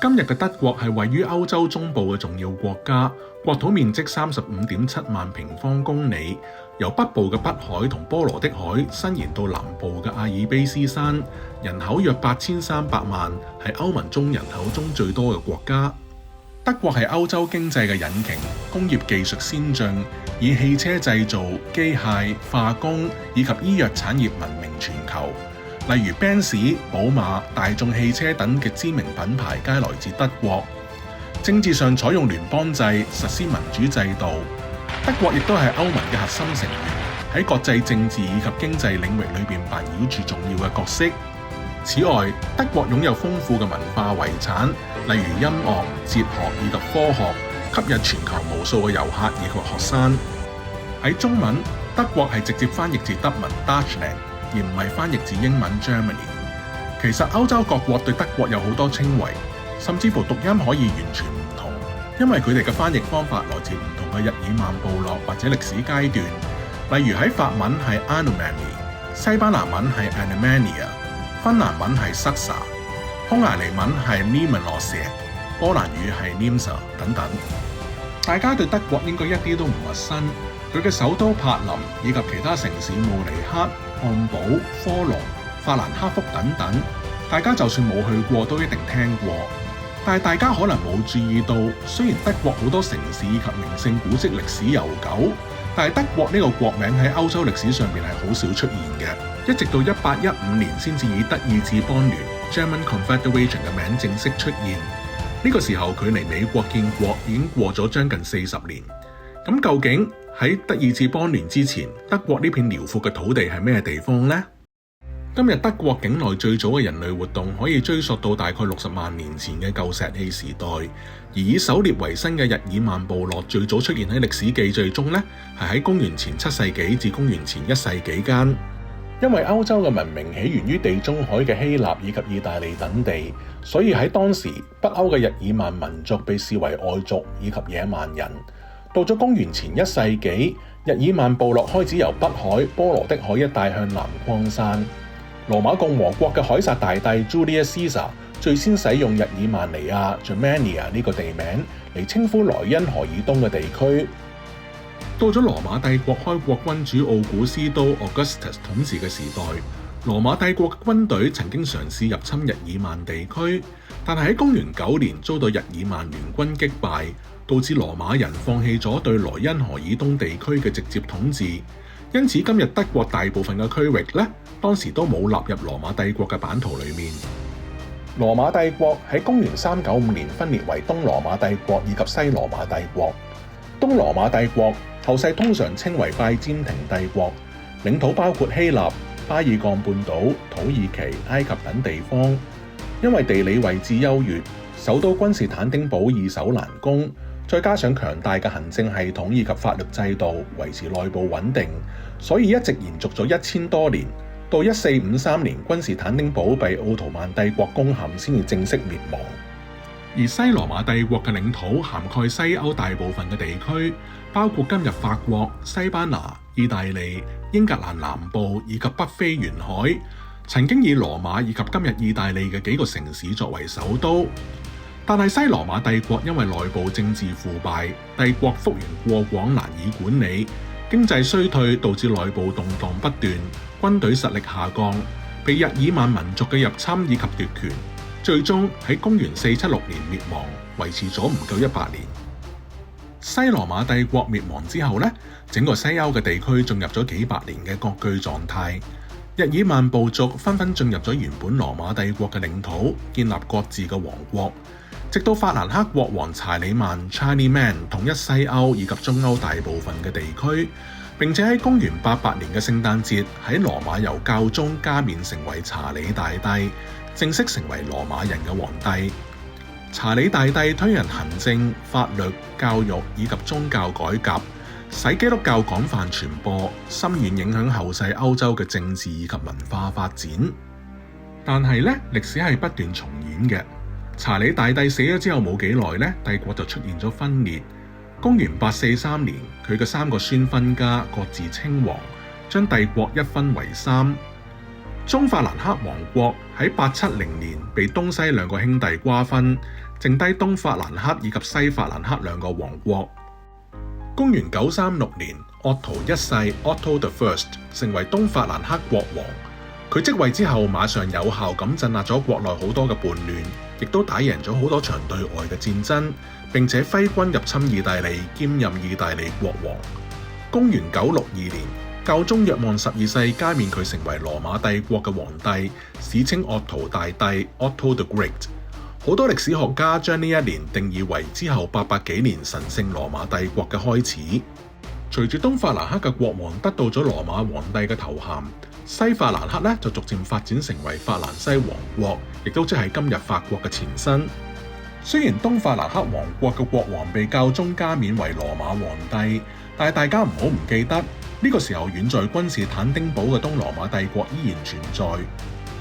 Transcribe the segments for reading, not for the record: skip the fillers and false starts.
今日嘅德國係位於歐洲中部嘅重要國家，國土面積35.7萬平方公里，由北部嘅北海同波羅的海伸延到南部嘅阿爾卑斯山，人口約8300萬，係歐盟中人口中最多嘅國家。德國係歐洲經濟嘅引擎，工業技術先進，以汽車製造、機械、化工以及醫藥產業聞名全球。例如 Benz、寶馬、大眾汽車等嘅知名品牌皆來自德國。政治上採用聯邦制，實施民主制度。德國亦都係歐盟嘅核心成員，喺國際政治以及經濟領域裏邊扮演住重要嘅角色。此外，德國擁有豐富嘅文化遺產，例如音樂、哲學以及科學，吸引全球無數嘅遊客以及學生。喺中文，德國係直接翻譯自德文 Deutschland， 而唔係翻譯自英文 Germany。其實歐洲各國對德國有好多稱謂，甚至乎讀音可以完全唔同，因為佢哋嘅翻譯方法來自唔同嘅日耳曼部落或者歷史階段。例如喺法文係 Anomaly， 西班牙文係 Anemania， 芬蘭文係 Saksa， 匈牙利文係 Németország， 波蘭語係 Nemza 等等。大家對德國應該一啲都唔陌生，佢嘅首都柏林以及其他城市慕尼黑、漢堡、科隆、法蘭克福等等，大家就算冇去過都一定聽過。但係大家可能冇注意到，雖然德國好多城市以及名勝古蹟歷史悠久，但係德國呢個國名喺歐洲歷史上面係好少出現嘅，一直到1815年先至以德意志邦聯 German Confederation 嘅名正式出現。呢個時候距離美國建國已經過咗將近40年。咁究竟喺德意志邦聯之前，德國呢片遼闊嘅土地係咩地方呢？今日德國境內最早嘅人類活動可以追溯到大概60萬年前嘅舊石器時代，而以狩獵為生嘅日耳曼部落最早出現喺歷史記載中呢，係喺公元前7世紀至公元前1世紀間。因為歐洲嘅文明起源於地中海嘅希臘以及意大利等地，所以喺當時北歐嘅日耳曼民族被視為外族以及野蠻人。到咗公元前1世紀，日耳曼部落開始由北海、波羅的海一帶向南擴散。羅馬共和國嘅凱撒大帝 Julius Caesar 最先使用日耳曼尼亞 Germania 呢個地名嚟稱呼萊茵河以東嘅地區。到咗羅馬帝國開國君主奧古斯都 Augustus 統治嘅時代，羅馬帝國嘅軍隊曾經嘗試入侵日耳曼地區，但係喺公元9年遭到日耳曼聯軍擊敗，導致羅馬人放棄咗對萊茵河以東地區嘅直接統治。因此今日德國大部分嘅區域呢，當時都冇納入羅馬帝國嘅版圖裏面。羅馬帝國喺公元395年分裂為東羅馬帝國以及西羅馬帝國。東羅馬帝國後世通常稱為拜占庭帝國，領土包括希臘、巴爾幹半島、土耳其、埃及等地方。因為地理位置優越，首都君士坦丁堡易守難攻，再加上強大嘅行政系統以及法律制度，維持內部穩定，所以一直延續咗1000多年。到1453年，君士坦丁堡被奧圖曼帝國攻陷，先至正式滅亡。而西羅馬帝國嘅領土涵蓋西歐大部分嘅地區，包括今日法國、西班牙、意大利、英格蘭南部以及北非沿海，曾經以羅馬以及今日意大利嘅幾個城市作為首都。但係西羅馬帝國因為內部政治腐敗，帝國幅員過廣，難以管理，經濟衰退導致內部動盪不斷，軍隊實力下降，被日耳曼民族嘅入侵以及奪權，最終喺公元476年滅亡，維持咗唔夠100年。西羅馬帝國滅亡之後呢，整個西歐嘅地區進入咗幾百年嘅割據狀態，日耳曼部族紛紛進入咗原本羅馬帝國嘅領土，建立各自嘅王國。直到法蘭克國王查理曼 Charlemagne 統一西歐以及中歐大部分嘅地區，並且喺公元88年嘅聖誕節喺羅馬由教宗加冕成為查理大帝，正式成為羅馬人嘅皇帝。查理大帝推行行政、法律、教育以及宗教改革，使基督教廣泛傳播，深遠影響後世歐洲嘅政治以及文化發展。但係咧，歷史係不斷重演嘅。查理大帝死咗之後冇幾耐咧，帝國就出現咗分裂。公元843年，佢嘅3個孫分家，各自稱王，將帝國一分為3。中法蘭克王國喺870年被東西兩個兄弟瓜分，剩低東法蘭克以及西法蘭克兩個王國。公元936年，鄂圖一世 Otto the First 成為東法蘭克國王。佢即位之後，馬上有效咁鎮壓咗國內好多嘅叛亂，亦都打贏咗好多場對外嘅戰爭，並且揮軍入侵意大利，兼任意大利國王。公元962年，教宗若望12世加冕佢成為羅馬帝國嘅皇帝，史稱鄂圖大帝 Otto the Great。好多歷史學家將呢一年定義為之後800幾年神聖羅馬帝國嘅開始。隨住東法蘭克嘅國王得到咗羅馬皇帝嘅頭銜，西法蘭克咧就逐漸發展成為法蘭西王國，亦都即係今日法國嘅前身。雖然東法蘭克王國嘅國王被教宗加冕為羅馬皇帝，但係大家唔好唔記得呢個時候遠在君士坦丁堡嘅東羅馬帝國依然存在。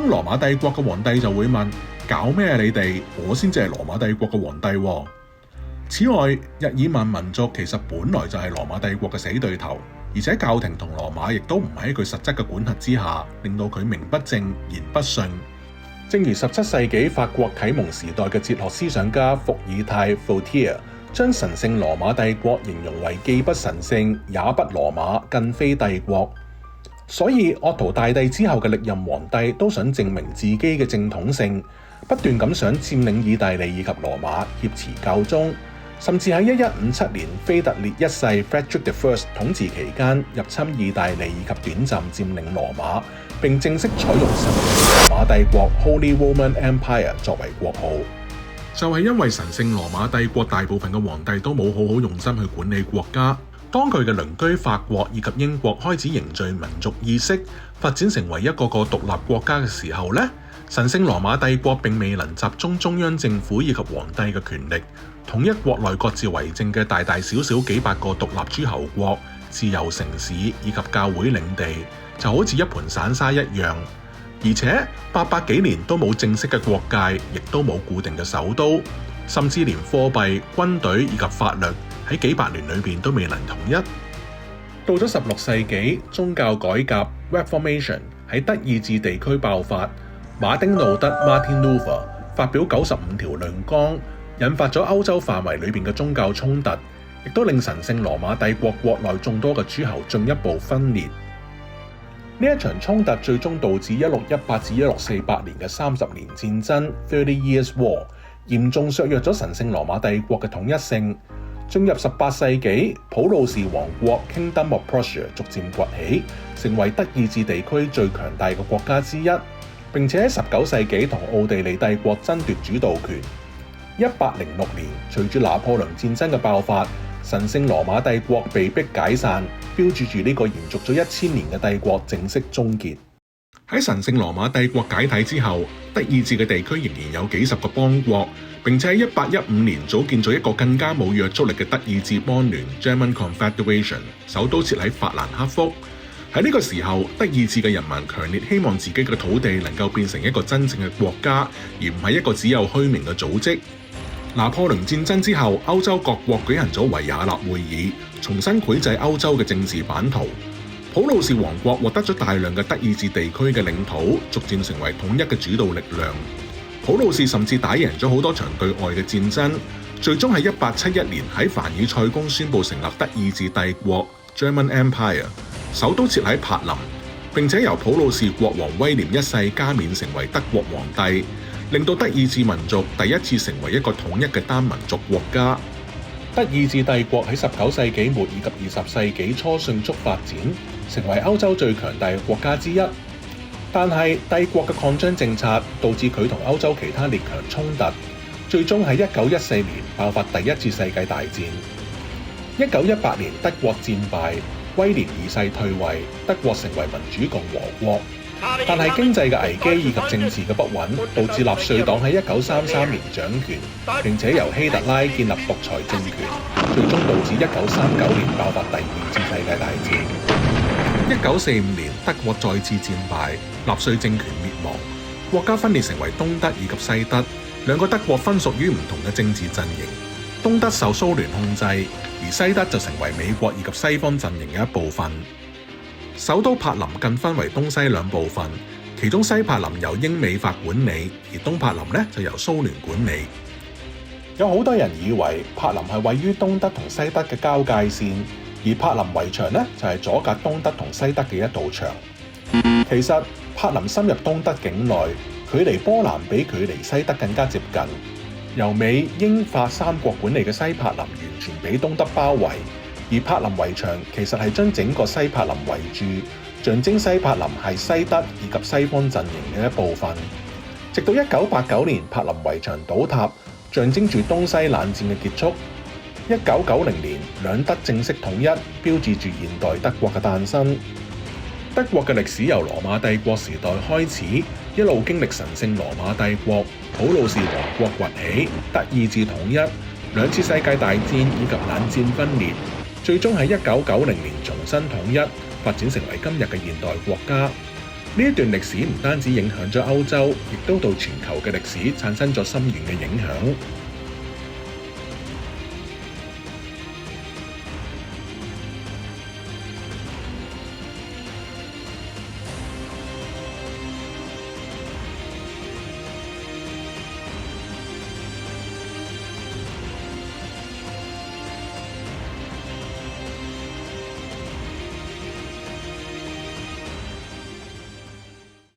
東羅馬帝國嘅皇帝就會問：搞咩你哋？我先至係羅馬帝國嘅皇帝喎。此外，日耳曼民族其實本來就係羅馬帝國嘅死對頭，而且教廷同羅馬亦都唔喺佢實質嘅管轄之下，令到佢名不正言不順。正如17世紀法國啟蒙時代嘅哲學思想家伏爾泰 （Voltaire） 將神聖羅馬帝國形容為既不神聖也不羅馬，更非帝國。所以鄂圖大帝之後嘅歷任皇帝都想證明自己嘅正統性，不斷咁想佔領意大利以及羅馬，挾持教宗，甚至喺1157年腓特烈一世 Frederick the First 統治期間入侵意大利以及短暫佔領羅馬，並正式採用神聖羅馬帝國 Holy Roman Empire 作為國號。就係因為神聖羅馬帝國大部分嘅皇帝都冇好好用心去管理國家，當佢嘅鄰居法國以及英國開始凝聚民族意識，發展成為一個個獨立國家嘅時候呢，神聖羅馬帝國並未能集中中央政府以及皇帝嘅權力，統一國內各自為政嘅大大小小幾百個獨立諸侯國、自由城市以及教會領地，就好似一盤散沙一樣。而且800幾年都冇正式嘅國界，亦都冇固定嘅首都，甚至連貨幣、軍隊以及法律喺幾百年裏邊都未能統一。到咗16世紀，宗教改革 Reformation 喺德意志地區爆發，馬丁路德 Martin Luther 發表95條論綱，引發咗歐洲範圍裏邊嘅宗教衝突，亦都令神聖羅馬帝國國內眾多嘅諸侯進一步分裂。呢一場衝突最終導致1618至1648年嘅30年戰爭 （30 Years War），嚴重削弱咗神聖羅馬帝國嘅統一性。進入18世紀，普魯士王國 Kingdom of Prussia 逐漸崛起，成為德意志地區最強大嘅國家之一，並且喺19世紀同奧地利帝國爭奪主導權。1806年，隨住拿破崙戰爭嘅爆發，神聖羅馬帝國被迫解散，標誌住呢個延續咗1000年嘅帝國正式終結。喺神聖羅馬帝國解體之後，德意志嘅地區仍然有幾十個邦國，並且喺1815年組建咗一個更加冇約束力嘅德意志邦聯 German Confederation， 首都設喺法蘭克福。喺呢個時候，德意志嘅人民強烈希望自己嘅土地能夠變成一個真正嘅國家，而唔係一個只有虛名嘅組織。拿破崙戰爭之後，歐洲各國舉行咗維也納會議，重新繪製歐洲嘅政治版圖。普魯士王國獲得咗大量嘅德意志地區嘅領土，逐漸成為統一嘅主導力量。普魯士甚至打贏咗好多場對外嘅戰爭，最終喺1871年喺凡爾賽宮宣布成立德意志帝國 German Empire， 首都設喺柏林，並且由普魯士國王威廉一世加冕成為德國皇帝，令到德意志民族第一次成為一個統一嘅單民族國家。德意志帝國喺19世紀末以及20世紀初迅速發展，成為歐洲最強大嘅國家之一。但係帝國嘅擴張政策導致佢同歐洲其他列強衝突，最終喺1914年爆發第一次世界大戰。1918年德國戰敗，威廉二世退位，德國成為民主共和國。但係經濟嘅危機以及政治嘅不穩，導致納粹黨喺1933年掌權，並且由希特拉建立獨裁政權，最終導致1939年爆發第二次世界大戰。1945年德國再次戰敗，納粹政權滅亡，國家分裂成為東德以及西德，兩個德國分屬於唔同嘅政治陣營，東德受蘇聯控制，而西德就成為美國以及西方陣營嘅一部分。首都柏林更分為東西兩部分，其中西柏林由英美法管理，而東柏林就由蘇聯管理。有好多人以為柏林係位於東德同西德嘅交界線，而柏林圍牆呢就係阻隔東德同西德嘅一道牆。其實柏林深入東德境內，距離波蘭比距離西德更加接近。由美英法三國管理嘅西柏林完全被東德包圍，而柏林圍牆其實係將整個西柏林圍住，象徵西柏林係西德以及西方陣營嘅一部分。直到1989年柏林圍牆倒塌，象徵住東西冷戰嘅結束。1990年兩德正式統一，標誌住現代德國嘅誕生。德國嘅歷史由羅馬帝國時代開始，一路經歷神聖羅馬帝國、普魯士王國崛起、德意志統一、兩次世界大戰以及冷戰分裂，最終喺1990年重新統一，發展成為今日嘅現代國家。呢一段歷史唔單止影響咗歐洲，亦都對全球嘅歷史產生咗深遠嘅影響。